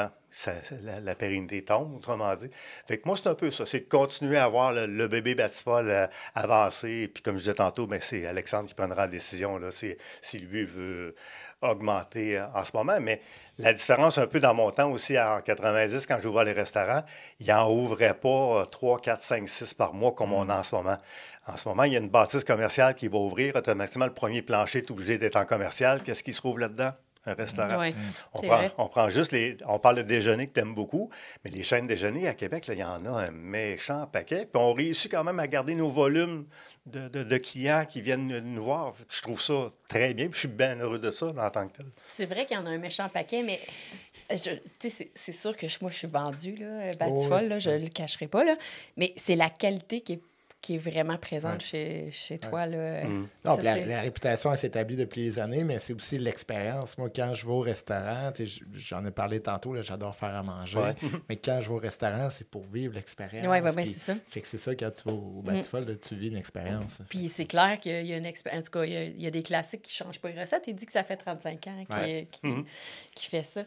la pérennité tombe, autrement dit. Fait que moi, c'est un peu ça. C'est de continuer à voir le bébé Batifol avancer. Puis comme je disais tantôt, c'est Alexandre qui prendra la décision là, si lui veut augmenter en ce moment. Mais la différence un peu dans mon temps aussi, en 90, quand j'ouvrais les restaurants, il n'en ouvrait pas 3, 4, 5, 6 par mois comme on a en ce moment. En ce moment, il y a une bâtisse commerciale qui va ouvrir. Automatiquement, le premier plancher est obligé d'être en commercial. Qu'est-ce qui se trouve là-dedans? Un restaurant. Oui, on prend juste on parle de déjeuner que tu aimes beaucoup, mais les chaînes déjeuner à Québec, il y en a un méchant paquet. Puis on réussit quand même à garder nos volumes de clients qui viennent nous voir. Je trouve ça très bien. Puis je suis bien heureux de ça en tant que tel. C'est vrai qu'il y en a un méchant paquet, mais c'est sûr que moi, je suis vendue, là, Batifol, là, je ne le cacherai pas, là, mais c'est la qualité qui est vraiment présente chez toi. Là. Non, la réputation, elle s'établit depuis des années, mais c'est aussi l'expérience. Moi, quand je vais au restaurant, j'en ai parlé tantôt, là, j'adore faire à manger, mais quand je vais au restaurant, c'est pour vivre l'expérience. Oui, c'est ça. Fait que c'est ça, quand tu vas au Batifol, là, tu vis une expérience. Puis c'est clair qu'il y a une expérience. En tout cas, il y a des classiques qui ne changent pas les recettes. Il dit que ça fait 35 ans qu'il fait ça.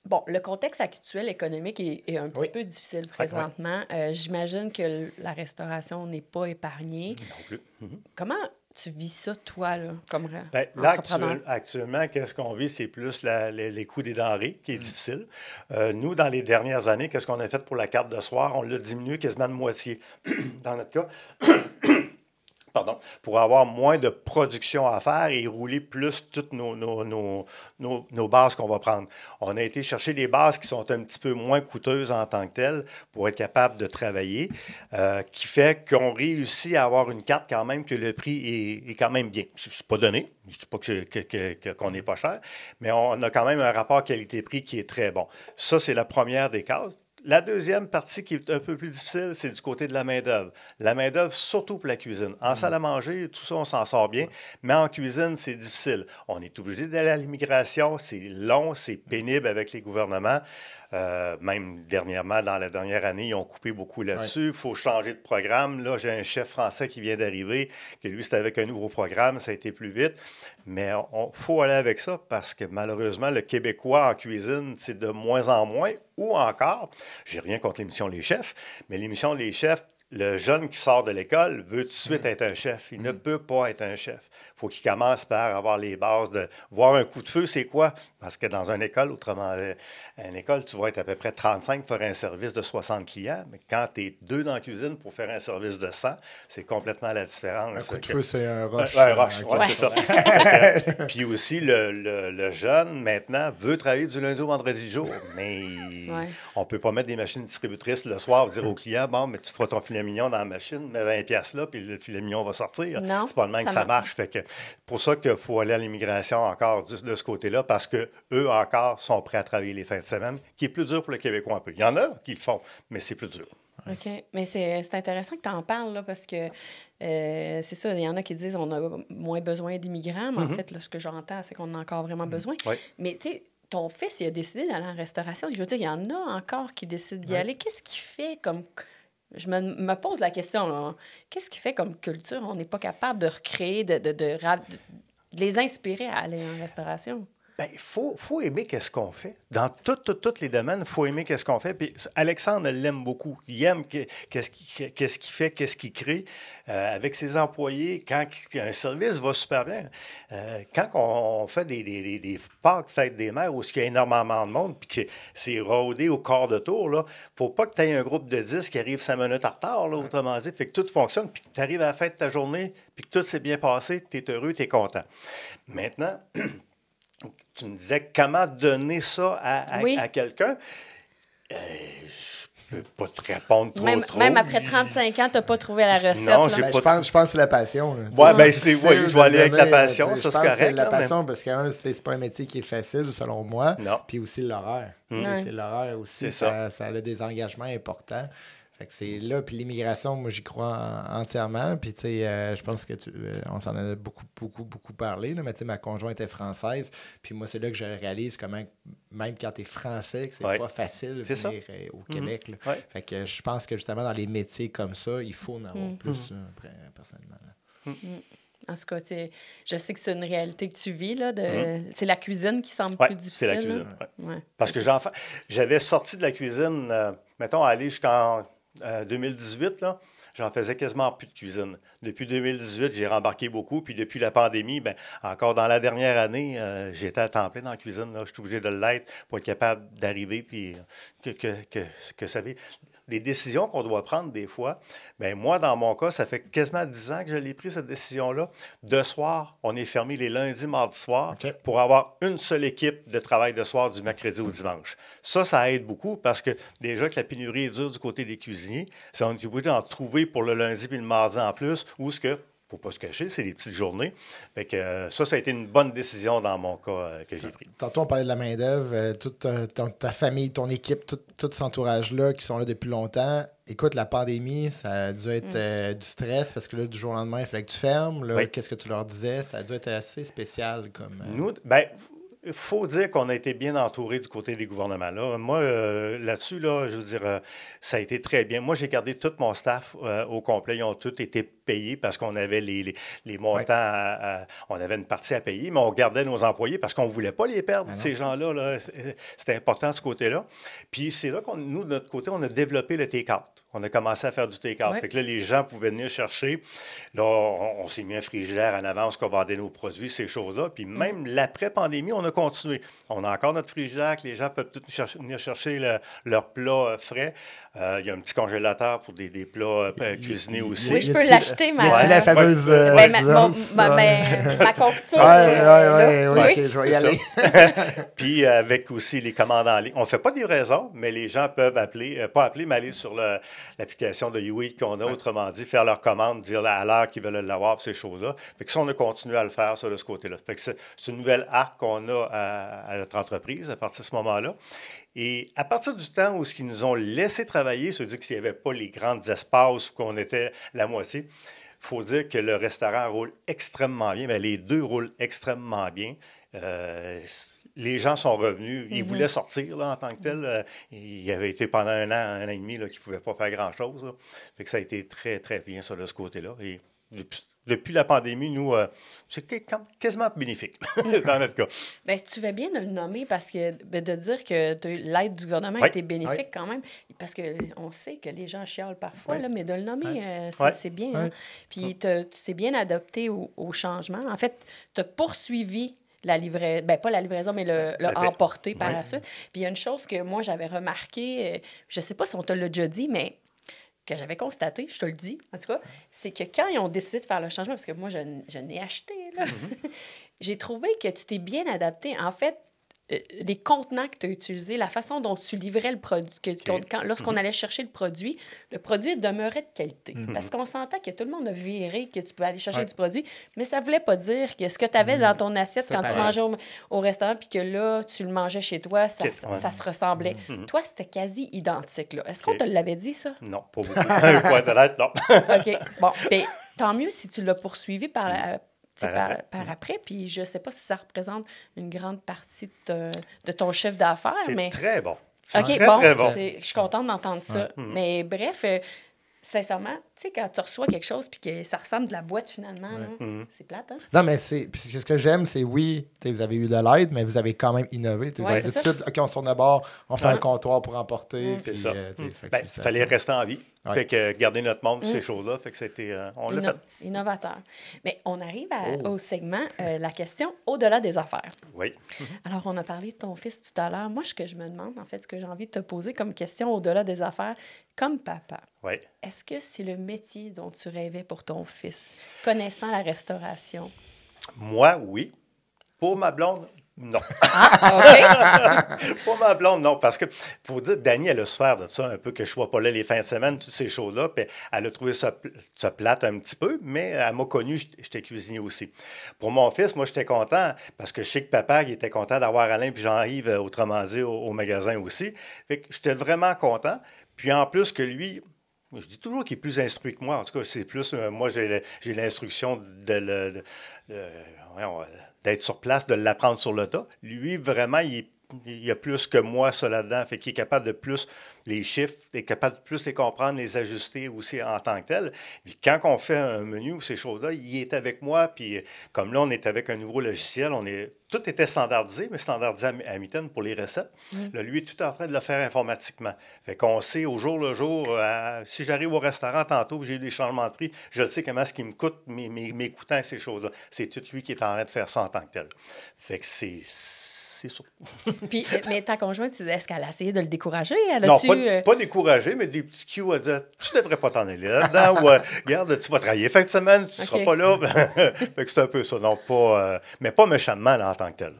Bon, le contexte actuel économique est un petit peu difficile présentement. J'imagine que la restauration n'est pas épargnée. Non plus. Comment tu vis ça, toi, là, comme entrepreneur? Actuellement, qu'est-ce qu'on vit? C'est plus les coûts des denrées qui est difficile. Nous, dans les dernières années, qu'est-ce qu'on a fait pour la carte de soir? On l'a diminué quasiment de moitié. Dans notre cas, pour avoir moins de production à faire et rouler plus toutes nos bases qu'on va prendre. On a été chercher des bases qui sont un petit peu moins coûteuses en tant que telles pour être capable de travailler, qui fait qu'on réussit à avoir une carte quand même que le prix est quand même bien. C'est pas donné, je ne dis pas qu'on n'est pas cher, mais on a quand même un rapport qualité-prix qui est très bon. Ça, c'est la première des cases. La deuxième partie qui est un peu plus difficile, c'est du côté de la main-d'œuvre. La main-d'œuvre, surtout pour la cuisine. En salle à manger, tout ça, on s'en sort bien, mais en cuisine, c'est difficile. On est obligé d'aller à l'immigration, c'est long, c'est pénible avec les gouvernements. Même dernièrement, dans la dernière année, ils ont coupé beaucoup là-dessus. Il faut changer de programme. Là, j'ai un chef français qui vient d'arriver, que lui, c'était avec un nouveau programme, ça a été plus vite. Mais il faut aller avec ça parce que malheureusement, le Québécois en cuisine, c'est de moins en moins. Ou encore, j'ai rien contre l'émission Les Chefs, mais l'émission Les Chefs, le jeune qui sort de l'école veut tout de suite être un chef. Il ne peut pas être un chef. Il faut qu'il commence par avoir les bases de voir un coup de feu, c'est quoi? Parce que dans une école, une école, tu vas être à peu près 35 pour faire un service de 60 clients. Mais quand tu es 2 dans la cuisine pour faire un service de 100, c'est complètement la différence. Un coup de feu, c'est un rush. Un rush, c'est ça. Puis aussi, le jeune, maintenant, veut travailler du lundi au vendredi jour. Mais on ne peut pas mettre des machines distributrices le soir et dire au client, bon, mais tu feras ton filet mignon dans la machine, mets 20$ là, puis le filet mignon va sortir. Non, c'est pas le même que ça marche. Fait que pour ça qu'il faut aller à l'immigration encore de ce côté-là, parce qu'eux encore sont prêts à travailler les fins de semaine, qui est plus dur pour le Québécois un peu. Il y en a qui le font, mais c'est plus dur. OK. Mais c'est intéressant que tu en parles, là, parce que c'est ça, il y en a qui disent qu'on a moins besoin d'immigrants, mais en fait, là, ce que j'entends, c'est qu'on en a encore vraiment besoin. Oui. Mais tu sais, ton fils, il a décidé d'aller en restauration. Je veux dire, il y en a encore qui décident d'y aller. Qu'est-ce qui fait comme... Je me pose la question, là. Qu'est-ce qui fait comme culture? On n'est pas capable de recréer, de les inspirer à aller en restauration? Bien, faut aimer qu'est-ce qu'on fait. Dans tous les domaines, il faut aimer qu'est-ce qu'on fait. Puis Alexandre l'aime beaucoup. Il aime qu'est-ce qu'il fait, qu'est-ce qu'il crée avec ses employés. Quand un service va super bien, quand on fait des Pâques, fêtes des mères, où il y a énormément de monde, puis que c'est rodé au quart de tour, il ne faut pas que tu aies un groupe de 10 qui arrive 5 minutes en retard, là, autrement dit. Fait que tout fonctionne, puis que tu arrives à la fin de ta journée, puis que tout s'est bien passé, tu es heureux, tu es content. Maintenant, tu me disais comment donner ça à quelqu'un. Je ne peux pas te répondre trop. Même après 35 ans, tu n'as pas trouvé la recette. Non, je pense que c'est la passion. Oui, bien, je vais aller avec la passion, ça c'est correct. C'est la passion parce que c'est pas un métier qui est facile, selon moi. Non. Puis aussi l'horaire. C'est l'horaire aussi. Ça a des engagements importants. Fait que c'est là, puis l'immigration, moi, j'y crois entièrement. Puis, tu sais, je pense que on s'en a beaucoup parlé, là, mais tu sais, ma conjointe est française. Puis moi, c'est là que je réalise comment, même quand tu es français, que c'est pas facile de venir au Québec. Là. Ouais. Fait que je pense que, justement, dans les métiers comme ça, il faut en avoir plus, personnellement. En tout cas, je sais que c'est une réalité que tu vis. Là, c'est la cuisine qui semble plus difficile. C'est la cuisine, Parce que j'avais sorti de la cuisine, mettons, aller jusqu'en 2018, là, j'en faisais quasiment plus de cuisine. Depuis 2018, j'ai rembarqué beaucoup. Puis depuis la pandémie, encore dans la dernière année, j'étais à temps plein dans la cuisine. Là. Je suis obligé de l'être pour être capable d'arriver. Puis que ça fait. Les décisions qu'on doit prendre des fois, moi, dans mon cas, ça fait quasiment 10 ans que je l'ai pris, cette décision-là. De soir, on est fermé les lundis, mardis soirs pour avoir une seule équipe de travail de soir du mercredi au dimanche. Ça aide beaucoup parce que déjà que la pénurie est dure du côté des cuisiniers, on est obligé d'en trouver pour le lundi puis le mardi en plus, ou ce que... Faut pas se cacher, c'est des petites journées. Fait que ça a été une bonne décision dans mon cas que j'ai pris. Tantôt, on parlait de la main-d'œuvre, toute ta famille, ton équipe, tout cet entourage-là qui sont là depuis longtemps. Écoute, la pandémie, ça a dû être du stress parce que là, du jour au lendemain, il fallait que tu fermes. Là, qu'est-ce que tu leur disais? Ça a dû être assez spécial comme. Nous, il faut dire qu'on a été bien entouré du côté des gouvernements. Là. Moi, là-dessus, là, je veux dire, ça a été très bien. Moi, j'ai gardé tout mon staff au complet. Ils ont tous été payés parce qu'on avait les montants, on avait une partie à payer, mais on gardait nos employés parce qu'on ne voulait pas les perdre, ces gens-là. Là, c'était important de ce côté-là. Puis c'est là nous, de notre côté, on a développé le take-out. On a commencé à faire du take-out. Fait que là, les gens pouvaient venir chercher. Là, on s'est mis un frigidaire en avance qu'on vendait nos produits, ces choses-là. Puis même l'après-pandémie, on a continué. On a encore notre frigidaire que les gens peuvent venir chercher leurs plats frais. Il y a un petit congélateur pour des plats cuisinés aussi. Oui, je peux l'acheter, ma... Y a-t-il la fameuse... ma confiture. Oui, je vais y aller. Puis avec aussi les commandes en ligne. On ne fait pas de livraison, mais les gens peuvent mais aller sur l'application de YouEat qu'on a, autrement dit, faire leur commande, dire à l'heure qu'ils veulent l'avoir, ces choses-là. Fait que ça, on a continué à le faire, ça, de ce côté-là. Fait que c'est une nouvelle arc qu'on a à notre entreprise à partir de ce moment-là. Et à partir du temps où ils nous ont laissé travailler, c'est-à-dire qu'il n'y avait pas les grands espaces où on était la moitié, il faut dire que le restaurant roule extrêmement bien. Bien, les deux roulent extrêmement bien. Les gens sont revenus. Ils voulaient sortir là, en tant que tel. Il y avait été pendant un an et demi là, qu'ils ne pouvaient pas faire grand-chose. Fait que ça a été très, très bien ça, de ce côté-là. Et depuis la pandémie, nous, c'est quasiment bénéfique dans notre cas. Bien, tu fais bien de le nommer parce que de dire que l'aide du gouvernement a été bénéfique quand même, parce qu'on sait que les gens chialent parfois, là, mais de le nommer, c'est bien. Hein? Puis tu t'es bien adapté au changement. En fait, tu as poursuivi la livraison, pas la livraison, mais le emporter par la suite. Puis il y a une chose que moi, j'avais remarqué, je ne sais pas si on te l'a déjà dit, mais que j'avais constaté, je te le dis, en tout cas, c'est que quand ils ont décidé de faire le changement, parce que moi, je n'ai acheté, là, j'ai trouvé que tu t'es bien adapté. En fait, les contenants que tu as utilisés, la façon dont tu livrais le produit, lorsqu'on allait chercher le produit demeurait de qualité. Parce qu'on sentait que tout le monde a viré que tu pouvais aller chercher du produit, mais ça ne voulait pas dire que ce que tu avais dans ton assiette quand tu mangeais au restaurant, puis que là, tu le mangeais chez toi, ça se ressemblait. Toi, c'était quasi identique. Est-ce qu'on te l'avait dit, ça? Non, pas beaucoup. Pour être honnête, non. OK. Bon, bien, tant mieux si tu l'as poursuivi par après, puis je ne sais pas si ça représente une grande partie de ton chiffre d'affaires, mais... C'est très bon. OK, très bon. Je suis contente d'entendre ça. Mais bref, sincèrement, sais, quand tu reçois quelque chose puis que ça ressemble de la boîte finalement, c'est plate, hein? Non, mais ce que j'aime, c'est oui, vous avez eu de l'aide, mais vous avez quand même innové. Vous avez dit tout de suite, OK, on se tourne de bord, on fait un comptoir pour emporter. C'est ça. Il fallait rester en vie. Fait que garder notre monde, ces choses-là. Fait que c'était. On l'a fait. Innovateur. Mais on arrive au segment, la question au-delà des affaires. Oui. Alors, on a parlé de ton fils tout à l'heure. Moi, ce que je me demande, en fait, ce que j'ai envie de te poser comme question au-delà des affaires, comme papa, est-ce que c'est le métier dont tu rêvais pour ton fils, connaissant la restauration? Moi, oui. Pour ma blonde, non. OK. Pour ma blonde, non. Parce que, faut dire, Dani, elle a souffert de ça un peu, que je ne sois pas là les fins de semaine, toutes ces choses-là. Puis elle a trouvé ça plate un petit peu, mais elle m'a connu, j'étais cuisinier aussi. Pour mon fils, moi, j'étais content parce que je sais que papa, il était content d'avoir Alain puis Jean-Yves, autrement dit, au magasin aussi. Fait que j'étais vraiment content. Puis en plus que lui, je dis toujours qu'il est plus instruit que moi. En tout cas, c'est plus, moi, j'ai l'instruction d'être sur place, de l'apprendre sur le tas. Lui, vraiment, il y a plus que moi, ça là-dedans. Fait qu'il est capable de plus les chiffres, il est capable de plus les comprendre, les ajuster aussi en tant que tel. Puis quand on fait un menu ou ces choses-là, il est avec moi. Puis comme là, on est avec un nouveau logiciel, tout était standardisé, mais standardisé à mitaine pour les recettes. Là, lui est tout en train de le faire informatiquement. Fait qu'on sait au jour le jour, si j'arrive au restaurant tantôt, j'ai eu des changements de prix, je sais comment est-ce qu'il me coûte mes coûtants et ces choses-là. C'est tout lui qui est en train de faire ça en tant que tel. Fait que c'est ça. Puis, mais ta conjointe, est-ce qu'elle a essayé de le décourager? Non, pas décourager, mais des petits cues à dire tu ne devrais pas t'en aller là-dedans ou regarde, tu vas travailler fin de semaine, tu ne seras pas là. Fait que c'est un peu ça. Non, mais pas méchamment là, en tant que tel.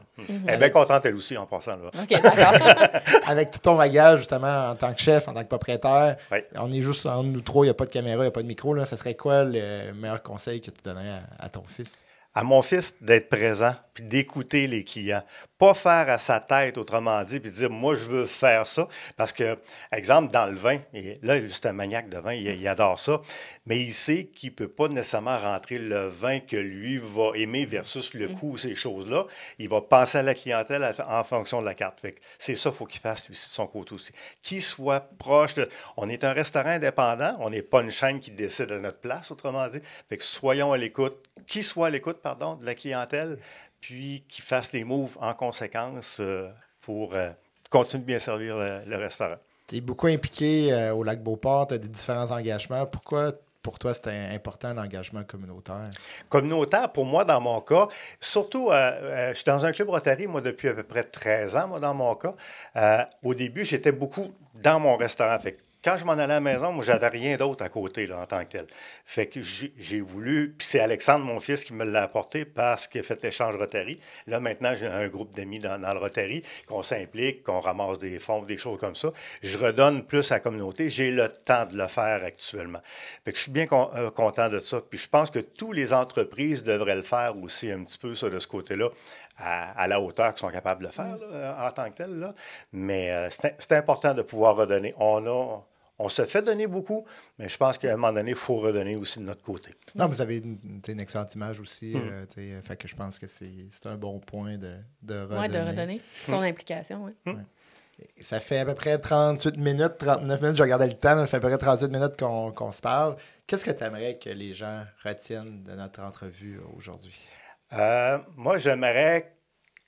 Elle est bien contente, elle aussi, en passant. Là. OK, d'accord. Avec tout ton bagage, justement, en tant que chef, en tant que propriétaire, on est juste entre nous trois, il n'y a pas de caméra, il n'y a pas de micro. Là. Ça serait quoi le meilleur conseil que tu donnerais à ton fils? À mon fils, d'être présent puis d'écouter les clients. Pas faire à sa tête, autrement dit, puis dire, moi, je veux faire ça. Parce que, exemple, dans le vin, et là, c'est un maniaque de vin, il adore ça, mais il sait qu'il ne peut pas nécessairement rentrer le vin que lui va aimer versus le coût, ces choses-là. Il va penser à la clientèle en fonction de la carte. Fait que c'est ça qu'il faut qu'il fasse, lui, de son côté aussi. Qu'il soit proche de... On est un restaurant indépendant, on n'est pas une chaîne qui décide à notre place, autrement dit. Fait que soyons à l'écoute, qu'il soit à l'écoute, de la clientèle, puis qu'ils fassent les moves en conséquence pour continuer de bien servir le restaurant. Tu es beaucoup impliqué au Lac-Beauport, tu as des différents engagements. Pourquoi, pour toi, c'est important l'engagement communautaire? Communautaire, pour moi, dans mon cas, surtout, je suis dans un club Rotary, moi, depuis à peu près 13 ans, moi, dans mon cas. Au début, j'étais beaucoup dans mon restaurant. Fait que quand je m'en allais à la maison, moi, j'avais rien d'autre à côté, là, en tant que tel. Fait que j'ai voulu... Puis c'est Alexandre, mon fils, qui me l'a apporté parce qu'il a fait l'échange Rotary. Là, maintenant, j'ai un groupe d'amis dans le Rotary, qu'on s'implique, qu'on ramasse des fonds, des choses comme ça. Je redonne plus à la communauté. J'ai le temps de le faire actuellement. Fait que je suis bien content de ça. Puis je pense que toutes les entreprises devraient le faire aussi un petit peu, ça, de ce côté-là, à la hauteur qu'ils sont capables de le faire, là, en tant que tel. Là. Mais c'est important de pouvoir redonner. On se fait donner beaucoup, mais je pense qu'à un moment donné, il faut redonner aussi de notre côté. Non, vous avez une excellente image aussi. Fait que je pense que c'est un bon point de redonner. Oui, de redonner son implication, oui. Ça fait à peu près 38 minutes, 39 minutes, je regardais le temps, ça fait à peu près 38 minutes qu'on se parle. Qu'est-ce que tu aimerais que les gens retiennent de notre entrevue aujourd'hui? Moi, j'aimerais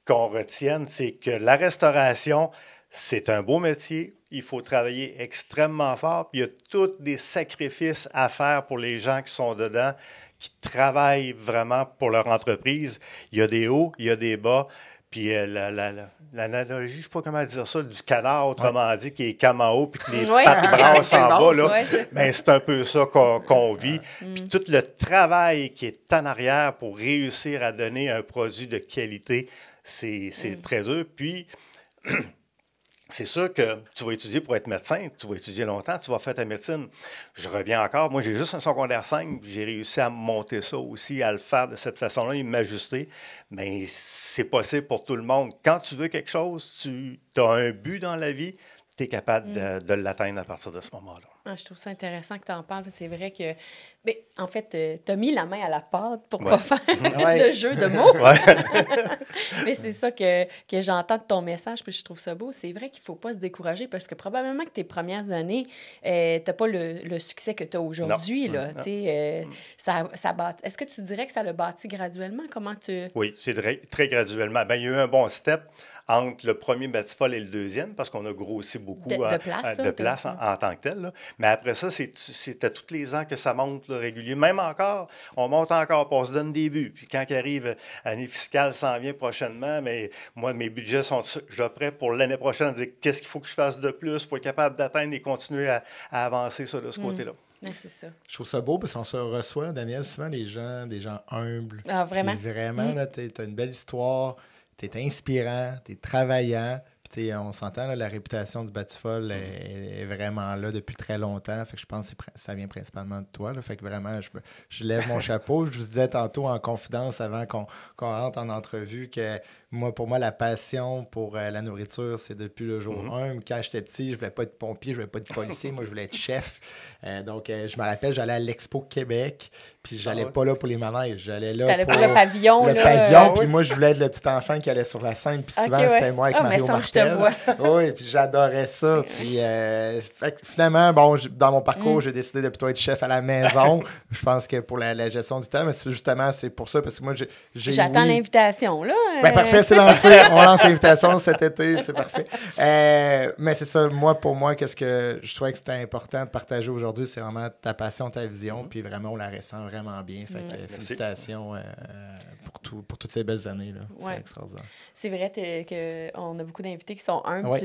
qu'on retienne, c'est que la restauration, c'est un beau métier. Il faut travailler extrêmement fort. Puis il y a tous des sacrifices à faire pour les gens qui sont dedans, qui travaillent vraiment pour leur entreprise. Il y a des hauts, il y a des bas. Puis l'analogie, je ne sais pas comment dire ça, du canard, autrement dit, qui est cam en haut, puis que les pattes brassent en bas, là. Ben, c'est un peu ça qu'on vit. Puis tout le travail qui est en arrière pour réussir à donner un produit de qualité, c'est très dur. Puis... C'est sûr que tu vas étudier pour être médecin, tu vas étudier longtemps, tu vas faire ta médecine. Je reviens encore, moi j'ai juste un secondaire 5, j'ai réussi à monter ça aussi, à le faire de cette façon-là et m'ajuster. Mais c'est possible pour tout le monde. Quand tu veux quelque chose, tu as un but dans la vie, tu es capable de l'atteindre à partir de ce moment-là. Ah, je trouve ça intéressant que tu en parles. C'est vrai que, en fait, tu as mis la main à la pâte pour ne pas faire de jeu de mots. Mais c'est ça que j'entends de ton message, puis je trouve ça beau. C'est vrai qu'il ne faut pas se décourager parce que probablement que tes premières années, tu n'as pas le succès que tu as aujourd'hui. Là, est-ce que tu dirais que ça l'a bâti graduellement? Comment tu... Oui, c'est très graduellement. Il y a eu un bon step entre le premier Batifol et le deuxième, parce qu'on a grossi beaucoup de place en tant que tel. Là. Mais après ça, c'était tous les ans que ça monte là, régulier. Même encore, on monte encore, puis on se donne des buts. Puis quand il arrive, l'année fiscale s'en vient prochainement, mais moi, mes budgets sont déjà prêts pour l'année prochaine, dire qu'est-ce qu'il faut que je fasse de plus pour être capable d'atteindre et continuer à avancer ça, de ce côté-là. C'est ça. Je trouve ça beau parce qu'on se reçoit, Daniel, souvent des gens humbles. Ah, vraiment? Puis vraiment, là, tu as une belle histoire. Tu es inspirant, tu es travaillant. Puis, on s'entend, là, la réputation du Batifol est vraiment là depuis très longtemps. Fait que je pense que ça vient principalement de toi. Là. Fait que vraiment, je lève mon chapeau. Je vous disais tantôt en confidence avant qu'on rentre en entrevue que pour moi, la passion pour la nourriture, c'est depuis le jour 1. Quand j'étais petit, je voulais pas être pompier, je voulais pas être policier. Moi, je voulais être chef. Donc, je me rappelle, j'allais à l'Expo Québec. Puis j'allais pas là pour les manèges, j'allais là pour le pavillon. Le pavillon, puis moi, je voulais être le petit enfant qui allait sur la scène. Puis souvent, c'était moi avec Mario Martel. Oui, puis j'adorais ça. Puis fait que finalement, dans mon parcours, j'ai décidé de plutôt être chef à la maison. Je pense que pour la gestion du temps, mais c'est pour ça, parce que moi, j'attends l'invitation, là. Parfait, c'est lancé. On lance l'invitation cet été, c'est parfait. Mais c'est ça, pour moi, qu'est-ce que je trouvais que c'était important de partager aujourd'hui, c'est vraiment ta passion, ta vision, puis vraiment, on la ressent vraiment bien. Fait que félicitations pour toutes ces belles années. Là. C'est extraordinaire. C'est vrai qu'on a beaucoup d'invités qui sont humbles.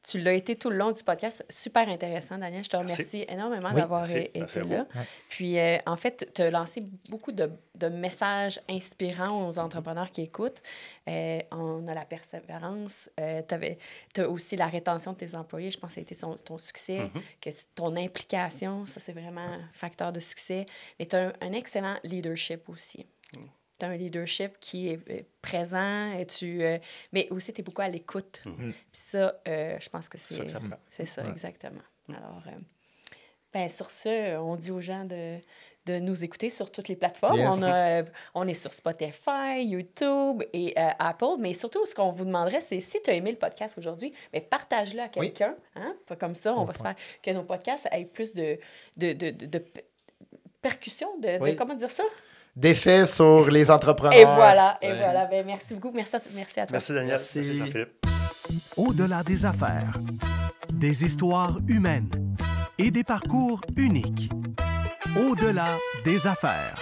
Tu l'as été tout le long du podcast. Super intéressant, Daniel. Je te remercie énormément d'avoir été là. Puis, en fait, tu as lancé beaucoup de messages inspirants aux entrepreneurs qui écoutent. On a la persévérance. Tu as aussi la rétention de tes employés. Je pense que ça a été ton succès. Ton implication, ça, c'est vraiment un facteur de succès. Mais tu as un excellent leadership aussi. Tu as un leadership qui est présent, mais aussi tu es beaucoup à l'écoute. Puis ça, je pense que c'est ça, exactement. Alors, sur ce, on dit aux gens de nous écouter sur toutes les plateformes. Yes. On est sur Spotify, YouTube et Apple, mais surtout, ce qu'on vous demanderait, c'est si tu as aimé le podcast aujourd'hui, partage-le à quelqu'un. Hein? Comme ça, on va se faire que nos podcasts aient plus de percussion, comment dire ça? D'effet sur les entrepreneurs. Et voilà. Merci beaucoup. Merci à toi. Merci, Daniel. Merci, Jean-Philippe. Au-delà des affaires, des histoires humaines et des parcours uniques. Au-delà des affaires.